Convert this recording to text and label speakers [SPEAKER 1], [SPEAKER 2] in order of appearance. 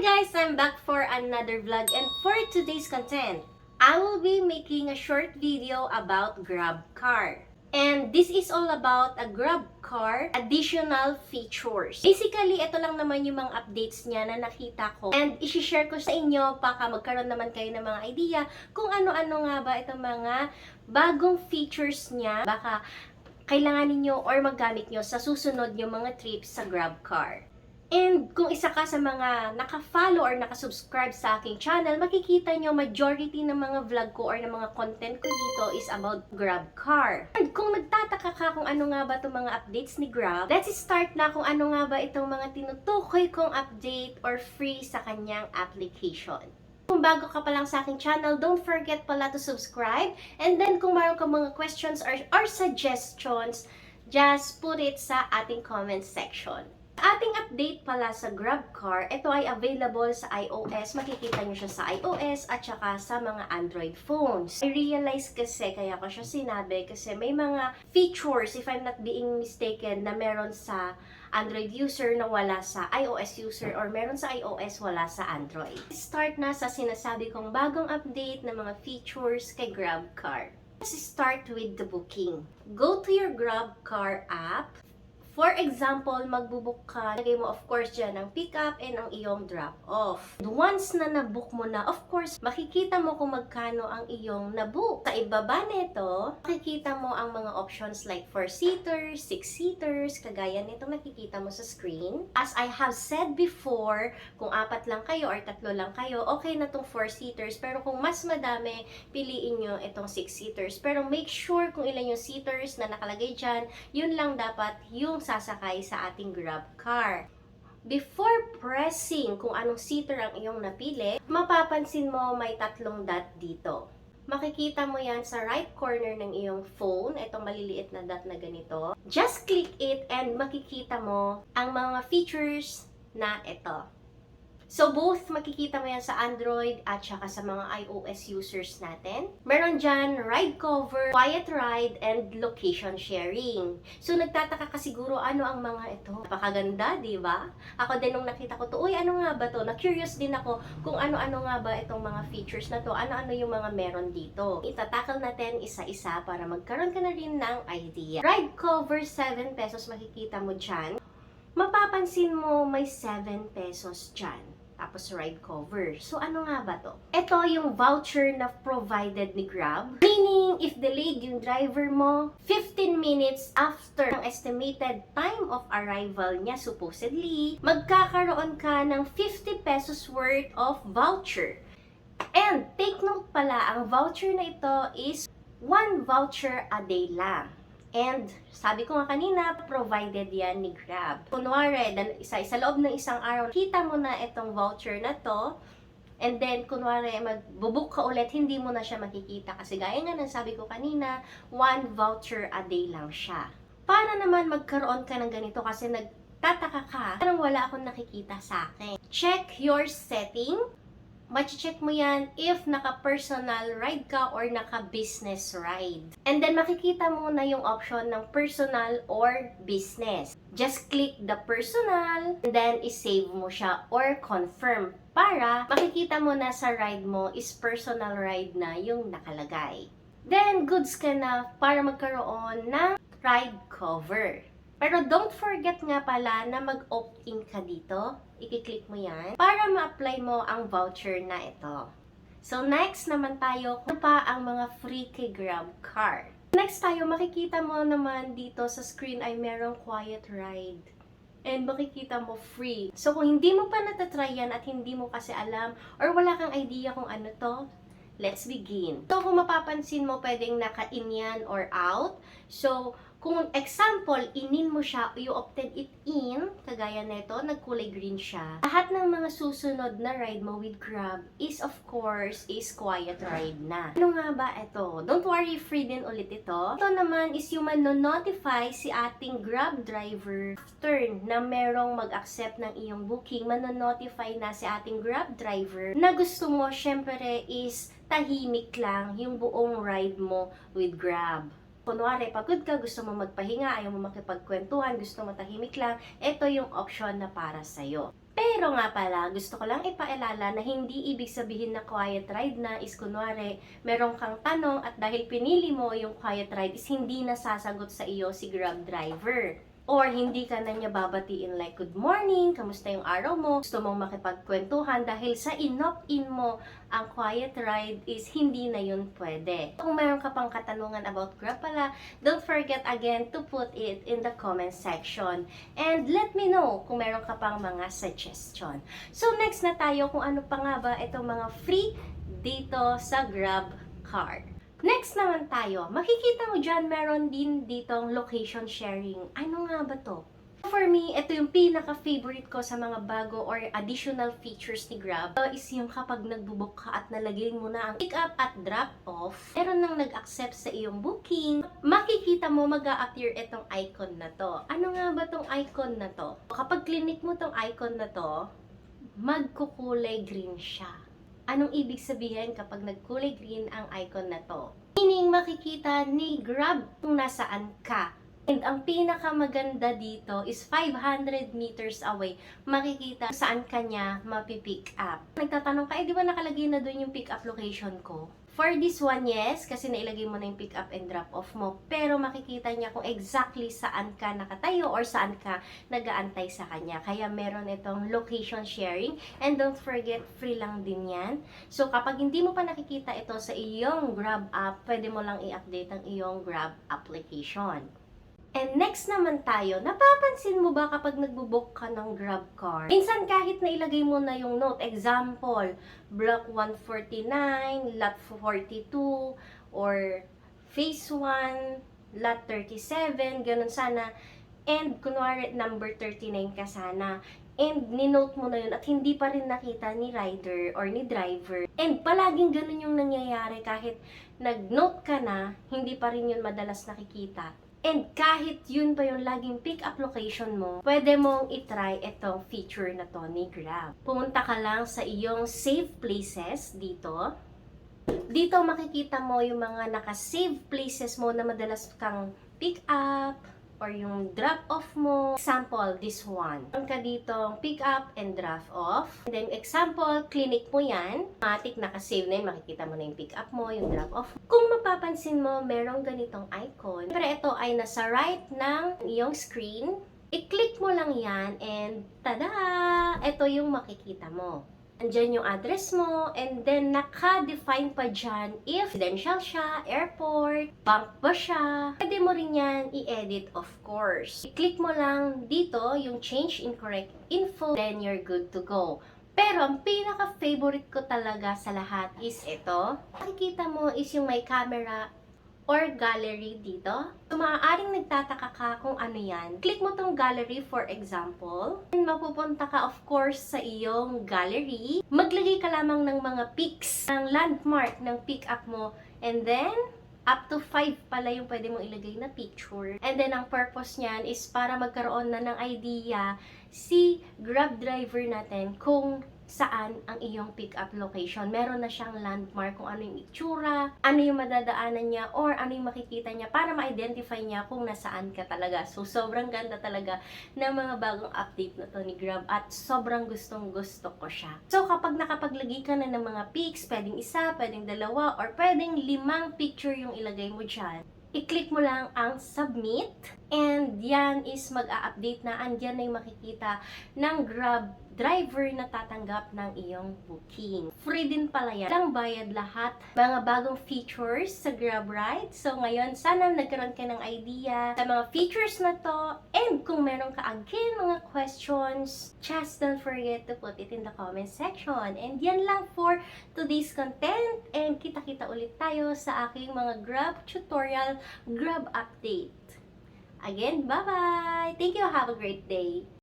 [SPEAKER 1] Hi guys! I'm back for another vlog, and for today's content, I will be making a short video about GrabCar. And this is all about a GrabCar additional features. Basically, ito lang naman yung mga updates niya na nakita ko. And isi-share ko sa inyo baka magkaroon naman kayo ng mga idea kung ano-ano nga ba itong mga bagong features niya. Baka kailangan ninyo or magamit nyo sa susunod yung mga trips sa GrabCar. And kung isa ka sa mga naka-follow or naka-subscribe sa aking channel, makikita nyo majority ng mga vlog ko or ng mga content ko dito is about GrabCar. And kung nagtataka ka kung ano nga ba itong mga updates ni Grab, let's start na kung ano nga ba itong mga tinutukoy kong update or free sa kanyang application. Kung bago ka pa lang sa aking channel, don't forget pala to subscribe. And then kung mayroon ka mga questions or suggestions, just put it sa ating comment section. Ating update pala sa GrabCar, ito ay available sa iOS. Makikita nyo siya sa iOS at saka sa mga Android phones. I realize kasi, kaya ko siya sinabi, kasi may mga features, if I'm not being mistaken, na meron sa Android user na wala sa iOS user or meron sa iOS wala sa Android. Start na sa sinasabi kong bagong update ng mga features kay GrabCar. Let's start with the booking. Go to your GrabCar app. For example, magbubook ka, lagay mo of course dyan ang pick up and ang iyong drop off. Once na nabook mo na, of course, makikita mo kung magkano ang iyong nabook. Sa ibaba nito, makikita mo ang mga options like 4-seaters, 6-seaters, kagaya nito nakikita mo sa screen. As I have said before, kung 4 lang kayo or 3 lang kayo, okay na itong 4-seaters. Pero kung mas madami, piliin nyo itong 6-seaters. Pero make sure kung ilan yung seaters na nakalagay dyan, yun lang dapat yung sasakay sa ating GrabCar. Before pressing kung anong seater ang iyong napili, mapapansin mo may 3 dot dito. Makikita mo yan sa right corner ng iyong phone, itong maliliit na dot na ganito. Just click it and makikita mo ang mga features na ito. So, both makikita mo yan sa Android at saka sa mga iOS users natin. Meron dyan ride cover, quiet ride, and location sharing. So, nagtataka ka siguro ano ang mga ito. Napakaganda, di ba? Ako din nung nakita ko to, uy, ano nga ba to? Na-curious din ako kung ano-ano nga ba itong mga features na to. Ano-ano yung mga meron dito. Itatakal natin isa-isa para magkaroon ka na rin ng idea. Ride cover, 7 pesos makikita mo dyan. Mapapansin mo may 7 pesos dyan. Tapos ride cover. So, ano nga ba to? Ito yung voucher na provided ni Grab. Meaning, if delayed yung driver mo, 15 minutes after ang estimated time of arrival niya, supposedly, magkakaroon ka ng 50 pesos worth of voucher. And, take note pala, ang voucher na ito is 1 voucher a day lang. And, sabi ko nga kanina, provided yan ni Grab. Kunwari, sa loob ng isang araw, kita mo na itong voucher na to, and then, kunwari, magbubook ka ulit, hindi mo na siya makikita. Kasi gaya nga ng sabi ko kanina, 1 voucher a day lang siya. Para naman magkaroon ka ng ganito kasi nagtataka ka, parang wala akong nakikita sa akin. Check your setting. Machi-check mo yan if naka-personal ride ka or naka-business ride. And then makikita mo na yung option ng personal or business. Just click the personal and then isave mo siya or confirm para makikita mo na sa ride mo is personal ride na yung nakalagay. Then goods ka na para magkaroon ng ride cover. Pero don't forget nga pala na mag-opt-in ka dito. I-click mo yan para ma-apply mo ang voucher na ito. So, next naman tayo, kung pa ang mga free kay GrabCar. Next tayo, makikita mo naman dito sa screen ay merong quiet ride. And makikita mo free. So, kung hindi mo pa natatry yan at hindi mo kasi alam or wala kang idea kung ano to, let's begin. So, kung mapapansin mo, pwedeng naka-in yan or out. So, kung example, inin mo siya, you opted it in, kagaya nito, nagkulay green siya. Lahat ng mga susunod na ride mo with Grab is of course, is quiet ride na. Ano nga ba ito? Don't worry, free din ulit ito. Ito naman is yung mano-notify si ating Grab driver after na merong mag-accept ng iyong booking, mano-notify na si ating Grab driver na gusto mo, syempre, is tahimik lang yung buong ride mo with Grab. Kunwari, pagod ka, gusto mo magpahinga, ayaw mo makipagkwentuhan, gusto mo tahimik lang, ito yung option na para sa'yo. Pero nga pala, gusto ko lang ipaalala na hindi ibig sabihin na quiet ride na is kunwari, meron kang tanong at dahil pinili mo yung quiet ride is hindi nasasagot sa iyo si Grab driver. Or hindi ka na niya babatiin like, good morning, kamusta yung araw mo? Gusto mong makipagkwentuhan dahil sa in-opt-in mo ang quiet ride is hindi na yun pwede. Kung mayroon ka pang katanungan about Grab pala, don't forget again to put it in the comment section. And let me know kung mayroon ka pang mga suggestion. So next na tayo kung ano pa nga ba itong mga free dito sa Grab card. Next naman tayo, makikita mo dyan, meron din ditong location sharing. Ano nga ba to? For me, ito yung pinaka-favorite ko sa mga bago or additional features ni Grab. Is yung kapag nagbubook ka at nalagay mo na ang pick up at drop off, meron nang nag-accept sa iyong booking, makikita mo mag-a-appear itong icon na to. Ano nga ba tong icon na to? Kapag clinic mo tong icon na to, magkukulay green siya. Anong ibig sabihin kapag nagkulay green ang icon na to? Meaning, makikita ni Grab kung nasaan ka. And ang pinakamaganda dito is 500 meters away, makikita saan ka niya mapipick up. Nagtatanong ka, di ba nakalagay na doon yung pick up location ko? For this one, yes, kasi nailagay mo na yung pick up and drop off mo. Pero makikita niya kung exactly saan ka nakatayo or saan ka nag-aantay sa kanya. Kaya meron itong location sharing. And don't forget, free lang din yan. So kapag hindi mo pa nakikita ito sa iyong Grab app, pwede mo lang i-update ang iyong Grab application. And next naman tayo, napapansin mo ba kapag nagbo-book ka ng Grab car? Minsan kahit na ilagay mo na yung note, example, block 149, lot 42, or phase 1, lot 37, ganun sana. And kunwari number 39 ka sana. And ninote mo na yun at hindi pa rin nakita ni rider or ni driver. And palaging ganun yung nangyayari kahit nag-note ka na, hindi pa rin yun madalas nakikita. And kahit yun pa yung laging pick-up location mo, pwede mong itry itong feature na to ni Grab. Pumunta ka lang sa iyong save places dito. Dito makikita mo yung mga naka-save places mo na madalas kang pick up or yung drop off mo. Example, this one. Meron ka dito pick up and drop off. And then example, clinic mo yan. Automatic naka-save na yun. Makikita mo na yung pick up mo, yung drop off. Kung mapapansin mo, merong ganitong icon. Pero ito ay nasa right ng iyong screen. I-click mo lang yan and tada! Ito yung makikita mo. Andyan yung address mo, and then naka-define pa dyan if residential siya, airport, bank ba siya. Pwede mo rin yan i-edit, of course. I-click mo lang dito yung change incorrect info, then you're good to go. Pero ang pinaka-favorite ko talaga sa lahat is ito. Makikita mo is yung may camera or gallery dito. So, maaaring nagtataka ka kung ano yan. Click mo tong gallery for example. And mapupunta ka of course sa iyong gallery. Maglagay ka lamang ng mga pics, ng landmark ng pick up mo. And then, up to 5 pala yung pwede mong ilagay na picture. And then, ang purpose niyan is para magkaroon na ng idea si Grab driver natin kung saan ang iyong pick-up location. Meron na siyang landmark kung ano yung itsura, ano yung madadaanan niya, or ano yung makikita niya para ma-identify niya kung nasaan ka talaga. So, sobrang ganda talaga ng mga bagong update na to ni Grab at sobrang gustong-gusto ko siya. So, kapag nakapaglagay ka na ng mga pics, pwedeng isa, pwedeng dalawa, or pwedeng 5 picture yung ilagay mo dyan, i-click mo lang ang submit, and yan is mag-a-update na, andyan na yung makikita ng Grab driver na tatanggap ng iyong booking. Free din pala yan. Walang bayad lahat. Mga bagong features sa Grab Ride. So ngayon, sana nagkaroon ka ng idea sa mga features na to. And kung meron ka again mga questions, just don't forget to put it in the comment section. And yan lang for today's content. And kita-kita ulit tayo sa aking mga Grab tutorial, Grab update. Again, bye-bye! Thank you. Have a great day.